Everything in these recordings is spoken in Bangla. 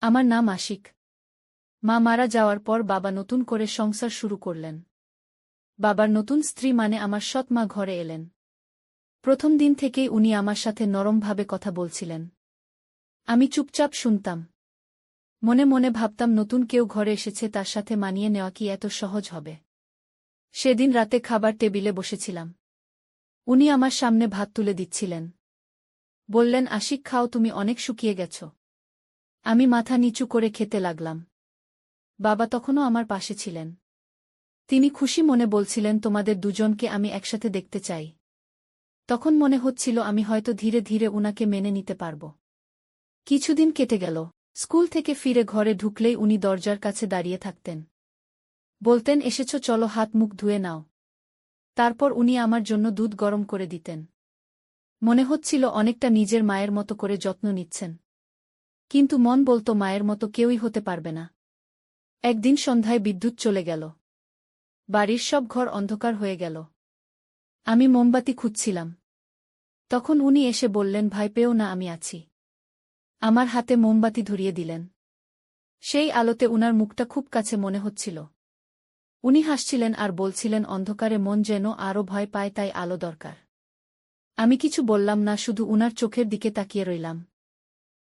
আমার নাম আশিক। মা মারা যাওয়ার পর বাবা নতুন করে সংসার শুরু করলেন। বাবার নতুন স্ত্রী মানে আমার সৎ মা ঘরে এলেন। প্রথম দিন থেকেই উনি আমার সাথে নরমভাবে কথা বলছিলেন। আমি চুপচাপ শুনতাম। মনে মনে ভাবতাম নতুন কেউ ঘরে এসেছে, তার সাথে মানিয়ে নেওয়া কি এত সহজ হবে। সেদিন রাতে খাবার টেবিলে বসেছিলাম। উনি আমার সামনে ভাত তুলে দিচ্ছিলেন। বললেন, আশিক খাও, তুমি অনেক শুকিয়ে গেছ। আমি মাথা নিচু করে খেতে লাগলাম। বাবা তখনও আমার পাশে ছিলেন। তিনি খুশি মনে বলছিলেন, তোমাদের দুজনকে আমি একসাথে দেখতে চাই। তখন মনে হচ্ছিল আমি হয়তো ধীরে ধীরে উনাকে মেনে নিতে পারব। কিছুদিন কেটে গেল। স্কুল থেকে ফিরে ঘরে ঢুকলেই উনি দরজার কাছে দাঁড়িয়ে থাকতেন। বলতেন, এসেছ, চলো হাত মুখ ধুয়ে নাও। তারপর উনি আমার জন্য দুধ গরম করে দিতেন। মনে হচ্ছিল অনেকটা নিজের মায়ের মতো করে যত্ন নিচ্ছেন। কিন্তু মন বলতো মায়ের মতো কেউই হতে পারবে না। একদিন সন্ধ্যায় বিদ্যুৎ চলে গেল। বাড়ির সব ঘর অন্ধকার হয়ে গেল। আমি মোমবাতি খুঁজছিলাম। তখন উনি এসে বললেন, ভয় পেও না, আমি আছি। আমার হাতে মোমবাতি ধরিয়ে দিলেন। সেই আলোতে উনার মুখটা খুব কাছে মনে হচ্ছিল। উনি হাসছিলেন আর বলছিলেন, অন্ধকারে মন যেন আরও ভয় পায়, তাই আলো দরকার। আমি কিছু বললাম না, শুধু উনার চোখের দিকে তাকিয়ে রইলাম।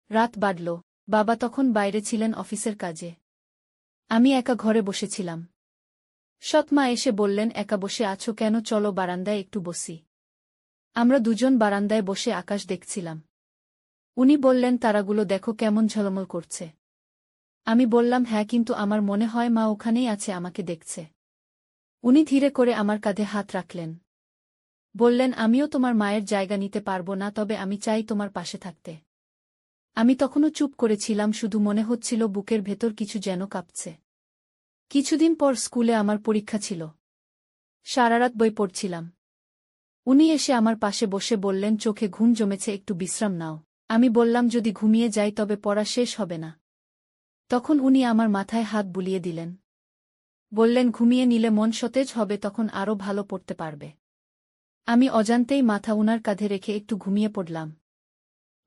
রাত বাড়ল। বাবা তখন বাইরে ছিলেন অফিসের কাজে। আমি একা ঘরে বসেছিলাম। সৎমা এসে বললেন, একা বসে আছো কেন, চলো বারান্দায় একটু বসি। আমরা দুজন বারান্দায় বসে আকাশ দেখছিলাম। উনি বললেন, তারাগুলো দেখো কেমন ঝলমল করছে। আমি বললাম, হ্যাঁ, কিন্তু আমার মনে হয় মা ওখানেই আছে, আমাকে দেখছে। উনি ধীরে করে আমার কাঁধে হাত রাখলেন। বললেন, আমিও তোমার মায়ের জায়গা নিতে পারব না, তবে আমি চাই তোমার পাশে থাকতে। আমি তখনও চুপ করেছিলাম, শুধু মনে হচ্ছিল বুকের ভেতর কিছু যেন কাঁপছে। কিছুদিন পর স্কুলে আমার পরীক্ষা ছিল। সারারাত বই পড়ছিলাম। উনি এসে আমার পাশে বসে বললেন, চোখে ঘুম জমেছে, একটু বিশ্রাম নাও। আমি বললাম, যদি ঘুমিয়ে যাই তবে পড়া শেষ হবে না। তখন উনি আমার মাথায় হাত বুলিয়ে দিলেন। বললেন, ঘুমিয়ে নিলে মন সতেজ হবে, তখন আরও ভালো পড়তে পারবে। আমি অজান্তেই মাথা উনার কাঁধে রেখে একটু ঘুমিয়ে পড়লাম।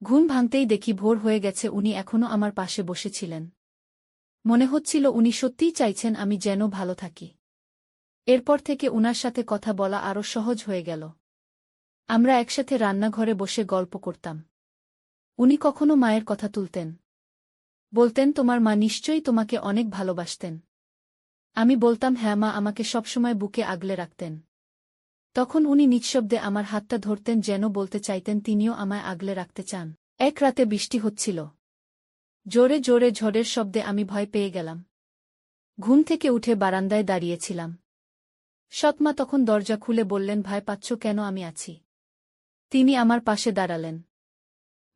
ঘুম ভাঙতেই দেখি ভোর হয়ে গেছে, উনি এখনও আমার পাশে বসেছিলেন। মনে হচ্ছিল উনি সত্যিই চাইছেন আমি যেন ভালো থাকি। এরপর থেকে উনার সাথে কথা বলা আরও সহজ হয়ে গেল। আমরা একসাথে রান্নাঘরে বসে গল্প করতাম। উনি কখনো মায়ের কথা তুলতেন। বলতেন, তোমার মা নিশ্চয়ই তোমাকে অনেক ভালোবাসতেন। আমি বলতাম, হ্যাঁ মা আমাকে সবসময় বুকে আগলে রাখতেন। তখন উনি নিঃশব্দে আমার হাতটা ধরতেন, যেন বলতে চাইতেন তিনিও আমায় আগলে রাখতে চান। এক রাতে বৃষ্টি হচ্ছিল। জোরে জোরে ঝড়ের শব্দে আমি ভয় পেয়ে গেলাম। ঘুম থেকে উঠে বারান্দায় দাঁড়িয়েছিলাম। সৎমা তখন দরজা খুলে বললেন, ভয় পাচ্ছ কেন, আমি আছি। তিনি আমার পাশে দাঁড়ালেন।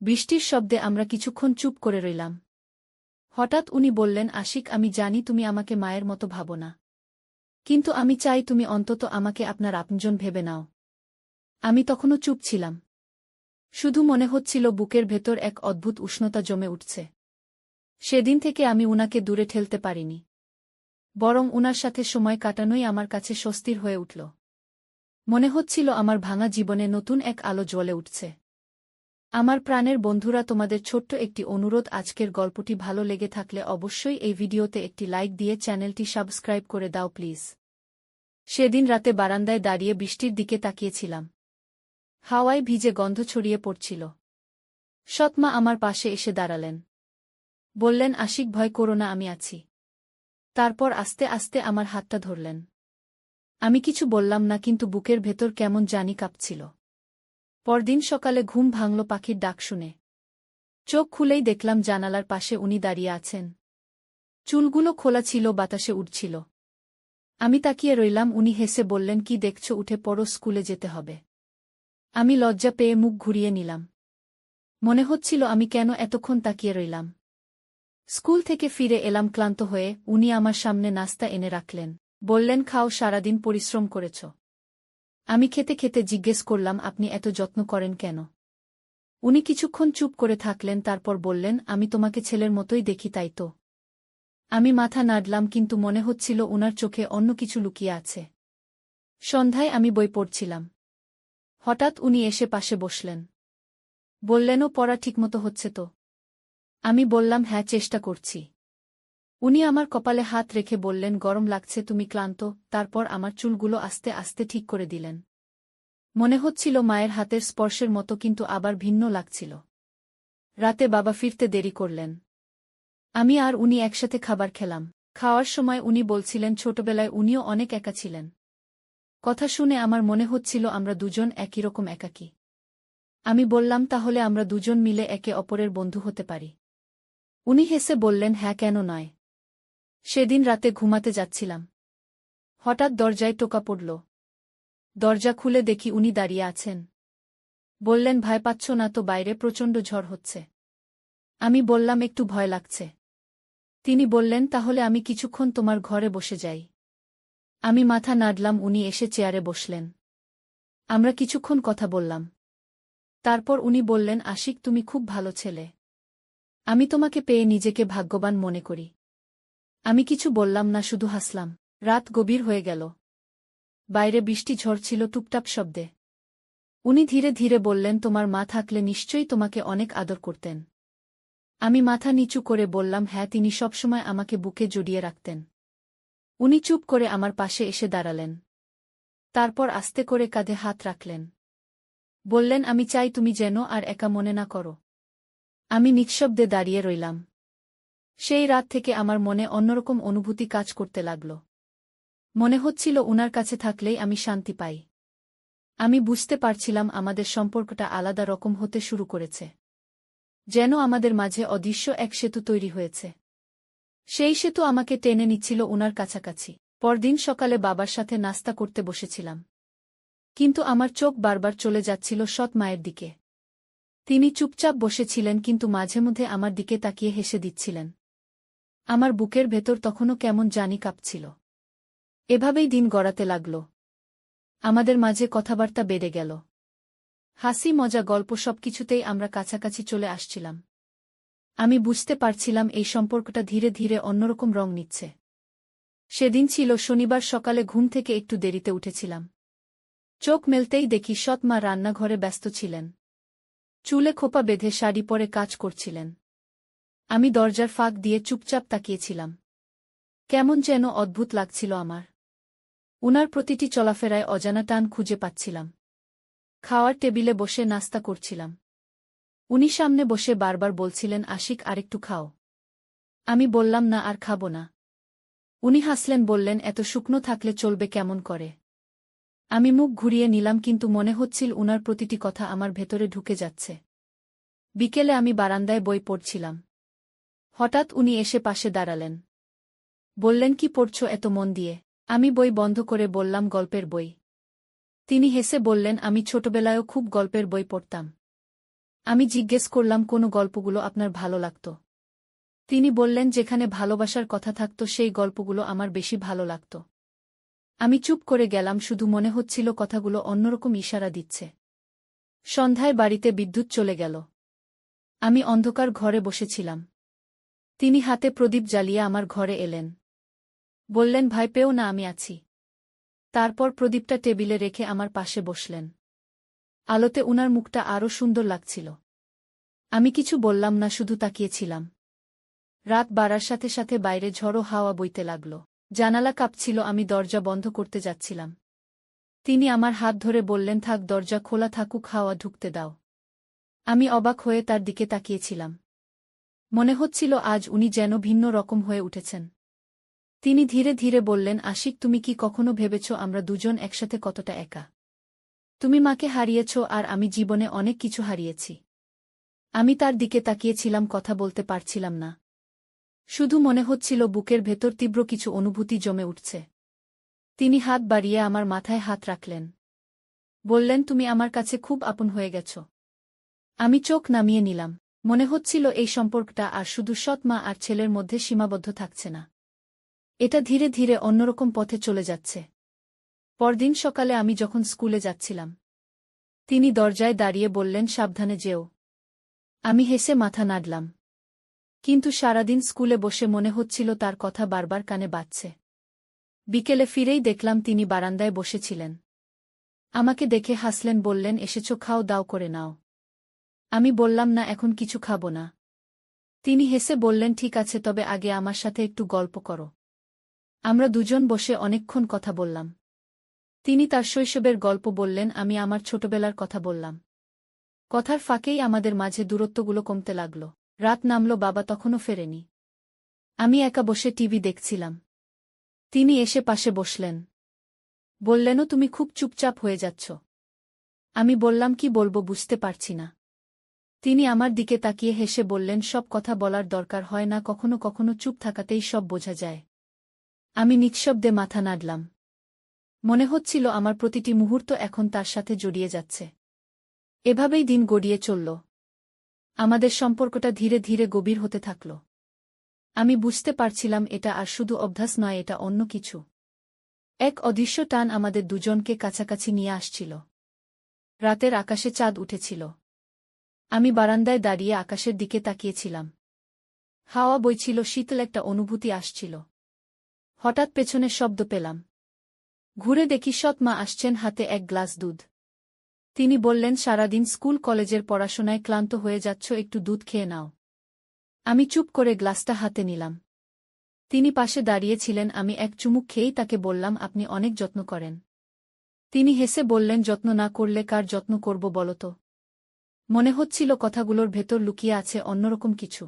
বৃষ্টির শব্দে আমরা কিছুক্ষণ চুপ করে রইলাম। হঠাৎ উনি বললেন, আশিক, আমি জানি তুমি আমাকে মায়ের মতো ভাবো না। কিন্তু আমি চাই তুমি অন্তত আমাকে আপনার আপনজন ভেবে নাও। আমি তখনও চুপ ছিলাম। শুধু মনে হচ্ছিল বুকের ভেতর এক অদ্ভুত উষ্ণতা জমে উঠছে। সেদিন থেকে আমি উনাকে দূরে ঠেলতে পারিনি। বরং উনার সাথে সময় কাটানোই আমার কাছে স্বস্তির হয়ে উঠল। মনে হচ্ছিল আমার ভাঙা জীবনে নতুন এক আলো জ্বলে উঠছে। আমার প্রাণের বন্ধুরা, তোমাদের ছোট্ট একটি অনুরোধ, আজকের গল্পটি ভালো লেগে থাকলে অবশ্যই এই ভিডিওতে একটি লাইক দিয়ে চ্যানেলটি সাবস্ক্রাইব করে দাও প্লিজ। সেদিন রাতে বারান্দায় দাঁড়িয়ে বৃষ্টির দিকে তাকিয়েছিলাম। হাওয়ায় ভিজে গন্ধ ছড়িয়ে পড়ছিল। সৎমা আমার পাশে এসে দাঁড়ালেন। বললেন, আশিক, ভয় করো না, আমি আছি। তারপর আস্তে আস্তে আমার হাতটা ধরলেন। আমি কিছু বললাম না, কিন্তু বুকের ভেতর কেমন জানি কাঁপছিল। পরদিন সকালে ঘুম ভাঙল পাখির ডাক শুনে। চোখ খুলেই দেখলাম জানালার পাশে উনি দাঁড়িয়ে আছেন। চুলগুলো খোলা ছিল, বাতাসে উড়ছিল। আমি তাকিয়ে রইলাম। উনি হেসে বললেন, কি দেখছ, উঠে পড়ো, স্কুলে যেতে হবে। আমি লজ্জা পেয়ে মুখ ঘুরিয়ে নিলাম। মনে হচ্ছিল আমি কেন এতক্ষণ তাকিয়ে রইলাম। স্কুল থেকে ফিরে এলাম ক্লান্ত হয়ে। উনি আমার সামনে নাস্তা এনে রাখলেন। বললেন, খাও, সারাদিন পরিশ্রম করেছ। আমি খেতে খেতে জিজ্ঞেস করলাম, আপনি এত যত্ন করেন কেন? উনি কিছুক্ষণ চুপ করে থাকলেন, তারপর বললেন, আমি তোমাকে ছেলের মতোই দেখি, তাই তো। আমি মাথা নাড়লাম, কিন্তু মনে হচ্ছিল উনার চোখে অন্য কিছু লুকিয়ে আছে। সন্ধ্যায় আমি বই পড়ছিলাম। হঠাৎ উনি এসে পাশে বসলেন। বললেনও, পড়া ঠিকমতো হচ্ছে তো? আমি বললাম হ্যাঁ, চেষ্টা করছি। উনি আমার কপালে হাত রেখে বললেন, গরম লাগছে, তুমি ক্লান্ত। তারপর আমার চুলগুলো আস্তে আস্তে ঠিক করে দিলেন। মনে হচ্ছিল মায়ের হাতের স্পর্শের মতো, কিন্তু আবার ভিন্ন লাগছিল। রাতে বাবা ফিরতে দেরি করলেন। আমি আর উনি একসাথে খাবার খেলাম। খাওয়ার সময় উনি বলছিলেন ছোটবেলায় উনিও অনেক একা ছিলেন। কথা শুনে আমার মনে হচ্ছিল আমরা দুজন একই রকম একাকী। আমি বললাম, তাহলে আমরা দুজন মিলে একে অপরের বন্ধু হতে পারি। উনি হেসে বললেন, হ্যাঁ, কেন নয়। সেদিন রাতে ঘুমাতে যাচ্ছিলাম। হঠাৎ দরজায় টোকা পড়ল। দরজা খুলে দেখি উনি দাঁড়িয়ে আছেন। বললেন, ভয় পাচ্ছ না তো? বাইরে প্রচণ্ড ঝড় হচ্ছে। আমি বললাম, একটু ভয় লাগছে। তিনি বললেন, তাহলে আমি কিছুক্ষণ তোমার ঘরে বসে যাই। আমি মাথা নাড়লাম। উনি এসে চেয়ারে বসলেন। আমরা কিছুক্ষণ কথা বললাম। তারপর উনি বললেন, আশিক, তুমি খুব ভালো ছেলে। আমি তোমাকে পেয়ে নিজেকে ভাগ্যবান মনে করি। আমি কিছু বললাম না, শুধু হাসলাম। রাত গভীর হয়ে গেল। বাইরে বৃষ্টি ঝরছিল টুপটাপ শব্দে। উনি ধীরে ধীরে বললেন, তোমার মা থাকলে নিশ্চয়ই তোমাকে অনেক আদর করতেন। আমি মাথা নিচু করে বললাম, হ্যাঁ, তিনি সবসময় আমাকে বুকে জড়িয়ে রাখতেন। উনি চুপ করে আমার পাশে এসে দাঁড়ালেন। তারপর আস্তে করে কাঁধে হাত রাখলেন। বললেন, আমি চাই তুমি যেন আর একা মনে না করো। আমি নিঃশব্দে দাঁড়িয়ে রইলাম। সেই রাত থেকে আমার মনে অন্যরকম অনুভূতি কাজ করতে লাগল। মনে হচ্ছিল উনার কাছে থাকলেই আমি শান্তি পাই। আমি বুঝতে পারছিলাম আমাদের সম্পর্কটা আলাদা রকম হতে শুরু করেছে। যেন আমাদের মাঝে অদৃশ্য এক সেতু তৈরি হয়েছে। সেই সেতু আমাকে টেনে নিচ্ছিল উনার কাছাকাছি। পরদিন সকালে বাবার সাথে নাস্তা করতে বসেছিলাম। কিন্তু আমার চোখ বারবার চলে যাচ্ছিল সৎ মায়ের দিকে। তিনি চুপচাপ বসেছিলেন, কিন্তু মাঝে মধ্যে আমার দিকে তাকিয়ে হেসে দিচ্ছিলেন। আমার বুকের ভেতর তখনও কেমন জানি কাঁপছিল। এভাবেই দিন গড়াতে লাগল। আমাদের মাঝে কথাবার্তা বেড়ে গেল। হাসি, মজা, গল্প, সবকিছুতেই আমরা কাছাকাছি চলে আসছিলাম। আমি বুঝতে পারছিলাম এই সম্পর্কটা ধীরে ধীরে অন্যরকম রং নিচ্ছে। সেদিন ছিল শনিবার সকালে। ঘুম থেকে একটু দেরিতে উঠেছিলাম। চোখ মেলতেই দেখি সৎ মা রান্নাঘরে ব্যস্ত ছিলেন। চুলে খোপা বেঁধে শাড়ি পরে কাজ করছিলেন। আমি দরজার ফাঁক দিয়ে চুপচাপ তাকিয়েছিলাম। কেমন যেন অদ্ভুত লাগছিল আমার। উনার প্রতিটি চলাফেরায় অজানা টান খুঁজে পাচ্ছিলাম। খাওয়ার টেবিলে বসে নাস্তা করছিলাম। উনি সামনে বসে বারবার বলছিলেন, আশিক, আরেকটু খাও। আমি বললাম, না, আর খাবো না। উনি হাসলেন, বললেন, এত শুকনো থাকলে চলবে কেমন করে। আমি মুখ ঘুরিয়ে নিলাম, কিন্তু মনে হচ্ছিল উনার প্রতিটি কথা আমার ভেতরে ঢুকে যাচ্ছে। বিকেলে আমি বারান্দায় বই পড়ছিলাম। হঠাৎ উনি এসে পাশে দাঁড়ালেন। বললেন, কি পড়ছ এত মন দিয়ে? আমি বই বন্ধ করে বললাম, গল্পের বই। তিনি হেসে বললেন, আমি ছোটবেলায়ও খুব গল্পের বই পড়তাম। আমি জিজ্ঞেস করলাম, কোন গল্পগুলো আপনার ভালো লাগত? তিনি বললেন, যেখানে ভালোবাসার কথা থাকত সেই গল্পগুলো আমার বেশি ভালো লাগত। আমি চুপ করে গেলাম, শুধু মনে হচ্ছিল কথাগুলো অন্যরকম ইশারা দিচ্ছে। সন্ধ্যায় বাড়িতে বিদ্যুৎ চলে গেল। আমি অন্ধকার ঘরে বসেছিলাম। তিনি হাতে প্রদীপ জ্বালিয়ে আমার ঘরে এলেন। বললেন, ভয় পেও না, আমি আছি। তারপর প্রদীপটা টেবিলে রেখে আমার পাশে বসলেন। আলোতে উনার মুখটা আরও সুন্দর লাগছিল। আমি কিছু বললাম না, শুধু তাকিয়েছিলাম। রাত বাড়ার সাথে সাথে বাইরে ঝড়ো হাওয়া বইতে লাগল। জানালা কাঁপছিল। আমি দরজা বন্ধ করতে যাচ্ছিলাম। তিনি আমার হাত ধরে বললেন, থাক, দরজা খোলা থাকুক, হাওয়া ঢুকতে দাও। আমি অবাক হয়ে তার দিকে তাকিয়েছিলাম। মনে হচ্ছিল আজ উনি যেন ভিন্ন রকম হয়ে উঠেছেন। তিনি ধীরে ধীরে বললেন, আশিক, তুমি কি কখনো ভেবেছ আমরা দুজন একসাথে কতটা একা? তুমি মাকে হারিয়েছ, আর আমি জীবনে অনেক কিছু হারিয়েছি। আমি তার দিকে তাকিয়েছিলাম, কথা বলতে পারছিলাম না। শুধু মনে হচ্ছিল বুকের ভেতর তীব্র কিছু অনুভূতি জমে উঠছে। তিনি হাত বাড়িয়ে আমার মাথায় হাত রাখলেন। বললেন, তুমি আমার কাছে খুব আপন হয়ে গেছ। আমি চোখ নামিয়ে নিলাম। মনে হচ্ছিল এই সম্পর্কটা আর শুধু সৎ মা আর ছেলের মধ্যে সীমাবদ্ধ থাকছে না। এটা ধীরে ধীরে অন্যরকম পথে চলে যাচ্ছে। পরদিন সকালে আমি যখন স্কুলে যাচ্ছিলাম, তিনি দরজায় দাঁড়িয়ে বললেন, সাবধানে যেও। আমি হেসে মাথা নাড়লাম। কিন্তু সারাদিন স্কুলে বসে মনে হচ্ছিল তার কথা বারবার কানে বাজছে। বিকেলে ফিরেই দেখলাম তিনি বারান্দায় বসেছিলেন। আমাকে দেখে হাসলেন, বললেন, এসেছ, খাও দাও করে নাও। আমি বললাম, না, এখন কিছু খাবো না। তিনি হেসে বললেন, ঠিক আছে, তবে আগে আমার সাথে একটু গল্প করো। আমরা দুজন বসে অনেকক্ষণ কথা বললাম। তিনি তার শৈশবের গল্প বললেন, আমি আমার ছোটবেলার কথা বললাম। কথার ফাঁকেই আমাদের মাঝে দূরত্বগুলো কমতে লাগল। রাত নামল, বাবা তখনও ফেরেনি। আমি একা বসে টিভি দেখছিলাম। তিনি এসে পাশে বসলেন। বললেনও, তুমি খুব চুপচাপ হয়ে যাচ্ছ। আমি বললাম, কি বলবো বুঝতে পারছি না। তিনি আমার দিকে তাকিয়ে হেসে বললেন, সব কথা বলার দরকার হয় না, কখনো কখনো চুপ থাকাতেই সব বোঝা যায়। আমি নিঃশব্দে মাথা নাড়লাম। মনে হচ্ছিল আমার প্রতিটি মুহূর্ত এখন তার সাথে জড়িয়ে যাচ্ছে। এভাবেই দিন গড়িয়ে চলল। আমাদের সম্পর্কটা ধীরে ধীরে গভীর হতে থাকল। আমি বুঝতে পারছিলাম এটা আর শুধু অভ্যাস নয়, এটা অন্য কিছু। এক অদৃশ্য টান আমাদের দুজনকে কাছাকাছি নিয়ে আসছিল। রাতের আকাশে চাঁদ উঠেছিল। আমি বারান্দায় দাঁড়িয়ে আকাশের দিকে তাকিয়েছিলাম। হাওয়া বইছিল, শীতল একটা অনুভূতি আসছিল। হঠাৎ পেছনে শব্দ পেলাম। ঘুরে দেখি সৎ মা আসছেন, হাতে এক গ্লাস দুধ। তিনি বললেন, সারাদিন স্কুল কলেজের পড়াশোনায় ক্লান্ত হয়ে যাচ্ছ, একটু দুধ খেয়ে নাও। আমি চুপ করে গ্লাসটা হাতে নিলাম। তিনি পাশে দাঁড়িয়েছিলেন। আমি এক চুমুক খেয়েই তাকে বললাম, আপনি অনেক যত্ন করেন। তিনি হেসে বললেন, যত্ন না করলে কার যত্ন করব বলো তো? মনে হচ্ছিল কথাগুলোর ভেতর লুকিয়ে আছে অন্যরকম কিছু।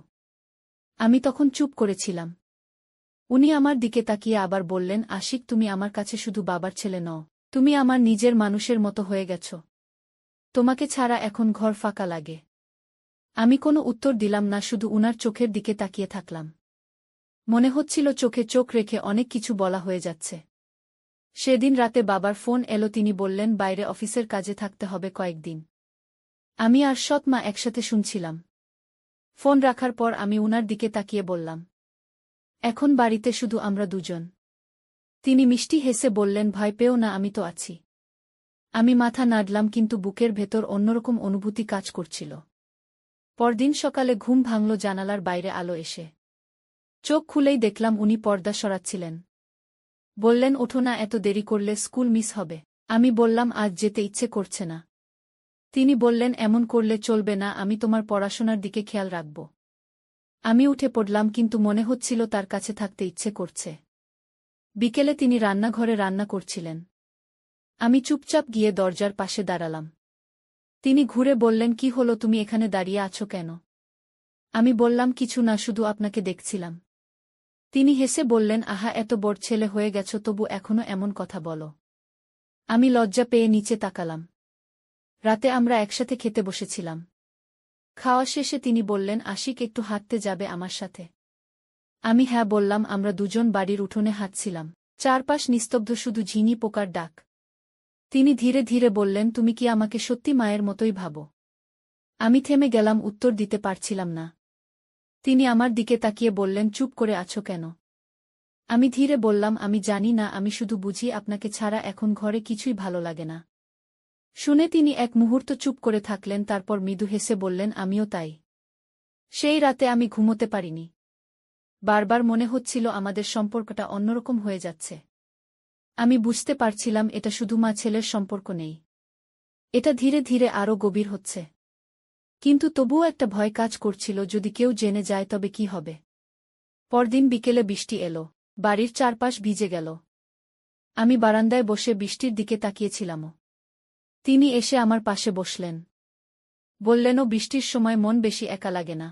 আমি তখন চুপ করেছিলাম। উনি আমার দিকে তাকিয়ে আবার বললেন, আশিক, তুমি আমার কাছে শুধু বাবার ছেলে নও, তুমি আমার নিজের মানুষের মতো হয়ে গেছ। তোমাকে ছাড়া এখন ঘর ফাঁকা লাগে। আমি কোনো উত্তর দিলাম না, শুধু উনার চোখের দিকে তাকিয়ে থাকলাম। মনে হচ্ছিল চোখে চোখ রেখে অনেক কিছু বলা হয়ে যাচ্ছে। সেদিন রাতে বাবার ফোন এলো। তিনি বললেন, বাইরে অফিসের কাজে থাকতে হবে কয়েকদিন। আমি আর সৎ মা একসাথে শুনছিলাম। ফোন রাখার পর আমি উনার দিকে তাকিয়ে বললাম, এখন বাড়িতে শুধু আমরা দুজন। তিনি মিষ্টি হেসে বললেন, ভয় পেও না, আমি তো আছি। আমি মাথা নাড়লাম, কিন্তু বুকের ভেতর অন্যরকম অনুভূতি কাজ করছিল। পরদিন সকালে ঘুম ভাঙল জানালার বাইরে আলো এসে। চোখ খুলেই দেখলাম উনি পর্দা সরাচ্ছিলেন। বললেন, ওঠো না, এত দেরি করলে স্কুল মিস হবে। আমি বললাম, আজ যেতে ইচ্ছে করছে না। তিনি বললেন, এমন করলে চলবে না, আমি তোমার পড়াশোনার দিকে খেয়াল রাখব। আমি উঠে পড়লাম, কিন্তু মনে হচ্ছিল তার কাছে থাকতে ইচ্ছে করছে। বিকেলে তিনি রান্নাঘরে রান্না করছিলেন। আমি চুপচাপ গিয়ে দরজার পাশে দাঁড়ালাম। তিনি ঘুরে বললেন, কি হলো, তুমি এখানে দাঁড়িয়ে আছো কেন? আমি বললাম, কিছু না, শুধু আপনাকে দেখছিলাম। তিনি হেসে বললেন, আহা, এত বড় ছেলে হয়ে গেছ, তবু এখনো এমন কথা বলো। আমি লজ্জা পেয়ে নিচে তাকালাম। রাতে আমরা একসাথে খেতে বসেছিলাম। খাওয়া শেষে তিনি বললেন, আশিক, একটু হাঁটতে যাবে আমার সাথে? আমি হ্যাঁ বললাম। আমরা দুজন বাড়ির উঠোনে হাঁটছিলাম। চারপাশ নিস্তব্ধ, শুধু ঝিনি পোকার ডাক। তিনি ধীরে ধীরে বললেন, তুমি কি আমাকে সত্যি মায়ের মতোই ভাবো? আমি থেমে গেলাম, উত্তর দিতে পারছিলাম না। তিনি আমার দিকে তাকিয়ে বললেন, চুপ করে আছো কেন? আমি ধীরে বললাম, আমি জানি না, আমি শুধু বুঝি আপনাকে ছাড়া এখন ঘরে কিছুই ভালো লাগে না। শুনে তিনি এক মুহূর্ত চুপ করে থাকলেন, তারপর মৃদু হেসে বললেন, আমিও তাই। সেই রাতে আমি ঘুমোতে পারিনি। বারবার মনে হচ্ছিল আমাদের সম্পর্কটা অন্যরকম হয়ে যাচ্ছে। আমি বুঝতে পারছিলাম এটা শুধু মা ছেলের সম্পর্ক নেই, এটা ধীরে ধীরে আরও গভীর হচ্ছে। কিন্তু তবুও একটা ভয় কাজ করছিল, যদি কেউ জেনে যায় তবে কি হবে। পরদিন বিকেলে বৃষ্টি এলো। বাড়ির চারপাশ ভিজে গেল। আমি বারান্দায় বসে বৃষ্টির দিকে তাকিয়েছিলামও। তিনি এসে আমার পাশে বসলেন। বললেনও, বৃষ্টির সময় মন বেশি একা লাগে না?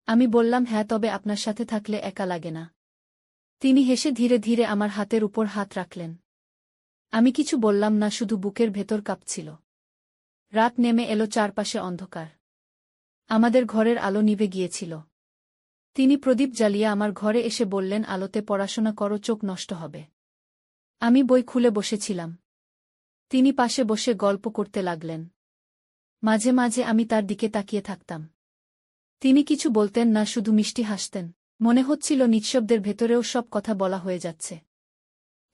আমি বললাম, হ্যাঁ, তবে আপনার সাথে থাকলে একা লাগে না। তিনি হেসে ধীরে ধীরে আমার হাতের উপর হাত রাখলেন। আমি কিছু বললাম না, শুধু বুকের ভেতর কাঁপছিল। রাত নেমে এলো, চারপাশে অন্ধকার। আমাদের ঘরের আলো নিভে গিয়েছিল। তিনি প্রদীপ জ্বালিয়ে আমার ঘরে এসে বললেন, আলোতে পড়াশোনা করো, চোখ নষ্ট হবে। আমি বই খুলে বসেছিলাম। তিনি পাশে বসে গল্প করতে লাগলেন। মাঝে মাঝে আমি তার দিকে তাকিয়ে থাকতাম। তিনি কিছু বলতেন না, শুধু মিষ্টি হাসতেন। মনে হচ্ছিল নিঃশব্দের ভেতরেও সব কথা বলা হয়ে যাচ্ছে।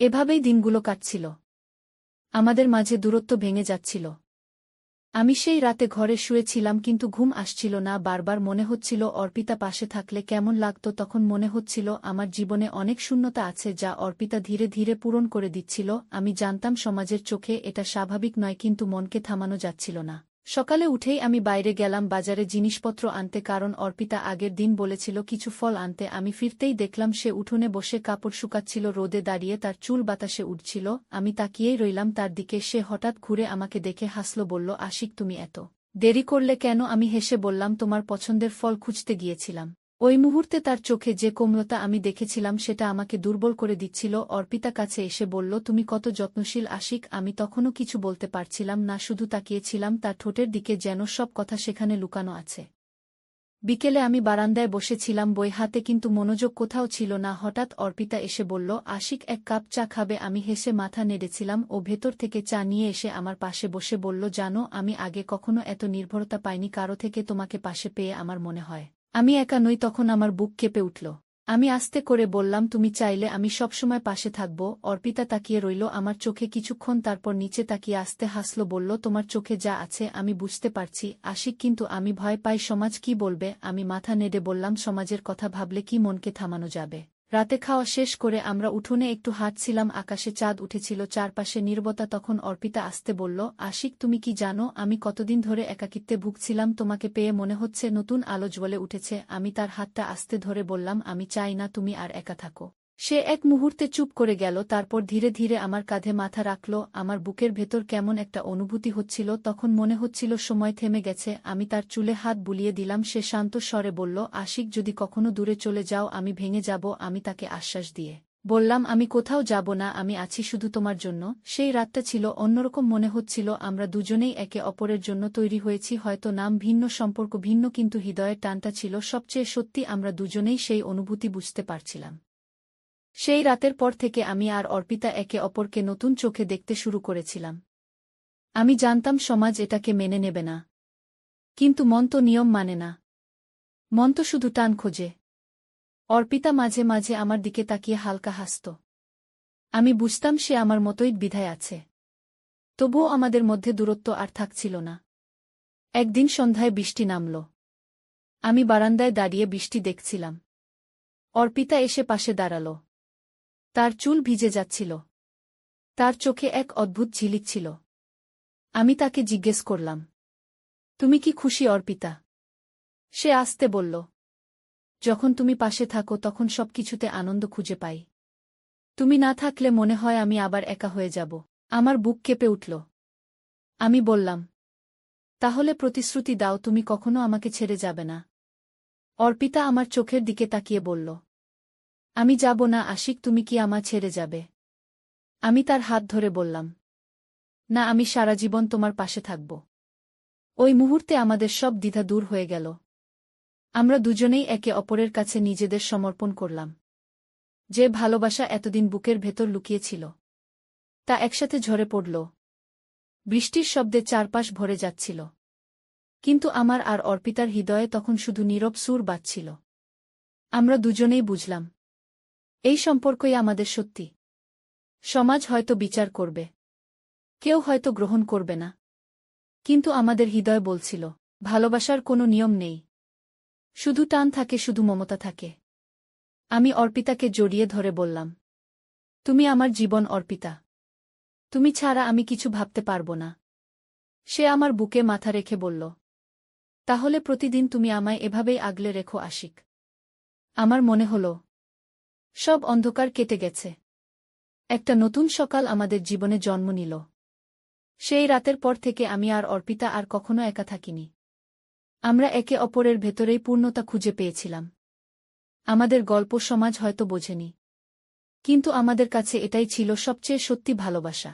এভাবেই দিনগুলো কাটছিল। আমাদের মাঝে দূরত্ব ভেঙে যাচ্ছিল। আমি সেই রাতে ঘরে শুয়েছিলাম, কিন্তু ঘুম আসছিল না। বারবার মনে হচ্ছিল অর্পিতা পাশে থাকলে কেমন লাগত। তখন মনে হচ্ছিল আমার জীবনে অনেক শূন্যতা আছে, যা অর্পিতা ধীরে ধীরে পূরণ করে দিচ্ছিল। আমি জানতাম সমাজের চোখে এটা স্বাভাবিক নয়, কিন্তু মনকে থামানো যাচ্ছিল না। সকালে উঠেই আমি বাইরে গেলাম বাজারে জিনিসপত্র আনতে, কারণ অর্পিতা আগের দিন বলেছিল কিছু ফল আনতে। আমি ফিরতেই দেখলাম সে উঠোনে বসে কাপড় শুকাচ্ছিল, রোদে দাঁড়িয়ে তার চুল বাতাসে উড়ছিল। আমি তাকিয়েই রইলাম তার দিকে। সে হঠাৎ ঘুরে আমাকে দেখে হাসল, বলল, আশিক তুমি এত দেরি করলে কেন? আমি হেসে বললাম, তোমার পছন্দের ফল খুঁজতে গিয়েছিলাম। ওই মুহূর্তে তার চোখে যে কোমলতা আমি দেখেছিলাম সেটা আমাকে দুর্বল করে দিচ্ছিল। অর্পিতা কাছে এসে বলল, তুমি কত যত্নশীল আশিক। আমি তখনও কিছু বলতে পারছিলাম না, শুধু তাকিয়েছিলাম তার ঠোঁটের দিকে, যেন সব কথা সেখানে লুকানো আছে। বিকেলে আমি বারান্দায় বসেছিলাম বই হাতে, কিন্তু মনোযোগ কোথাও ছিল না। হঠাৎ অর্পিতা এসে বলল, আশিক এক কাপ চা খাবে? আমি হেসে মাথা নেড়েছিলাম। ও ভেতর থেকে চা নিয়ে এসে আমার পাশে বসে বলল, জানো আমি আগে কখনো এত নির্ভরতা পাইনি কারো থেকে। তোমাকে পাশে পেয়ে আমার মনে হয় আমি একা নই। তখন আমার বুক কেঁপে উঠল। আমি আস্তে করে বললাম, তুমি চাইলে আমি সবসময় পাশে থাকব। অর্পিতা তাকিয়ে রইল আমার চোখে কিছুক্ষণ, তারপর নিচে তাকিয়ে আস্তে হাসল, বলল, তোমার চোখে যা আছে আমি বুঝতে পারছি আশিক, কিন্তু আমি ভয় পাই সমাজ কি বলবে। আমি মাথা নেড়ে বললাম, সমাজের কথা ভাবলে কি মনকে থামানো যাবে? রাতে খাওয়া শেষ করে আমরা উঠোনে একটু হাঁটছিলাম, আকাশে চাঁদ উঠেছিল, চারপাশে নীরবতা। তখন অর্পিতা আস্তে বলল, আশিক তুমি কি জানো আমি কতদিন ধরে একাকিত্বে ভুগছিলাম? তোমাকে পেয়ে মনে হচ্ছে নতুন আলো জ্বলে উঠেছে। আমি তার হাতটা আস্তে ধরে বললাম, আমি চাই না তুমি আর একা থাকো। সে এক মুহূর্তে চুপ করে গেল, তারপর ধীরে ধীরে আমার কাঁধে মাথা রাখল। আমার বুকের ভেতর কেমন একটা অনুভূতি হচ্ছিল, তখন মনে হচ্ছিল সময় থেমে গেছে। আমি তার চুলে হাত বুলিয়ে দিলাম। সে শান্ত স্বরে বলল, আশিক যদি কখনো দূরে চলে যাও আমি ভেঙে যাব। আমি তাকে আশ্বাস দিয়ে বললাম, আমি কোথাও যাব না, আমি আছি শুধু তোমার জন্য। সেই রাতটা ছিল অন্যরকম, মনে হচ্ছিল আমরা দুজনেই একে অপরের জন্য তৈরি হয়েছি। হয়তো নাম ভিন্ন, সম্পর্ক ভিন্ন, কিন্তু হৃদয়ের টানটা ছিল সবচেয়ে সত্যি। আমরা দুজনেই সেই অনুভূতি বুঝতে পারছিলাম। সেই রাতের পর থেকে আমি আর অর্পিতা একে অপরকে নতুন চোখে দেখতে শুরু করেছিলাম। আমি জানতাম সমাজ এটাকে মেনে নেবে না, কিন্তু মন তো নিয়ম মানে না। মন তো শুধু টান খোঁজে। অর্পিতা মাঝে মাঝে আমার দিকে তাকিয়ে হালকা হাসত। আমি বুঝতাম সে আমার মতোই বিধায় আছে। তবুও আমাদের মধ্যে দূরত্ব আর থাকছিল না। একদিন সন্ধ্যায় বৃষ্টি নামল। আমি বারান্দায় দাঁড়িয়ে বৃষ্টি দেখছিলাম। অর্পিতা এসে পাশে দাঁড়াল। তার চুল ভিজে যাচ্ছিল, তার চোখে এক অদ্ভুত ঝিলিক ছিল। আমি তাকে জিজ্ঞেস করলাম, তুমি কি খুশি অর্পিতা? সে আস্তে বলল, যখন তুমি পাশে থাকো তখন সবকিছুতে আনন্দ খুঁজে পাই। তুমি না থাকলে মনে হয় আমি আবার একা হয়ে যাব। আমার বুক কেঁপে উঠল। আমি বললাম, তাহলে প্রতিশ্রুতি দাও তুমি কখনো আমাকে ছেড়ে যাবে না। অর্পিতা আমার চোখের দিকে তাকিয়ে বলল, আমি যাব না আশিক, তুমি কি আমার ছেড়ে যাবে? আমি তার হাত ধরে বললাম, না, আমি সারা জীবন তোমার পাশে থাকব। ওই মুহূর্তে আমাদের সব দ্বিধা দূর হয়ে গেল। আমরা দুজনেই একে অপরের কাছে নিজেদের সমর্পণ করলাম। যে ভালোবাসা এতদিন বুকের ভেতর লুকিয়েছিল তা একসাথে ঝরে পড়ল। বৃষ্টির শব্দে চারপাশ ভরে যাচ্ছিল, কিন্তু আমার আর অর্পিতার হৃদয়ে তখন শুধু নীরব সুর বাজছিল। আমরা দুজনেই বুঝলাম, এই সম্পর্কই আমাদের সত্যি। সমাজ হয়তো বিচার করবে, কেউ হয়তো গ্রহণ করবে না, কিন্তু আমাদের হৃদয় বলছিল, ভালোবাসার কোনো নিয়ম নেই, শুধু টান থাকে, শুধু মমতা থাকে। আমি অর্পিতাকে জড়িয়ে ধরে বললাম, তুমি আমার জীবন অর্পিতা, তুমি ছাড়া আমি কিছু ভাবতে পারব না। সে আমার বুকে মাথা রেখে বলল, তাহলে প্রতিদিন তুমি আমায় এভাবেই আগলে রেখো আশিক। আমার মনে হল সব অন্ধকার কেটে গেছে। একটা নতুন সকাল আমাদের জীবনে জন্ম নিল। সেই রাতের পর থেকে আমি আর অর্পিতা আর কখনো একা থাকিনি। আমরা একে অপরের ভেতরেই পূর্ণতা খুঁজে পেয়েছিলাম। আমাদের গল্প সমাজ হয়তো বোঝেনি, কিন্তু আমাদের কাছে এটাই ছিল সবচেয়ে সত্যি ভালোবাসা।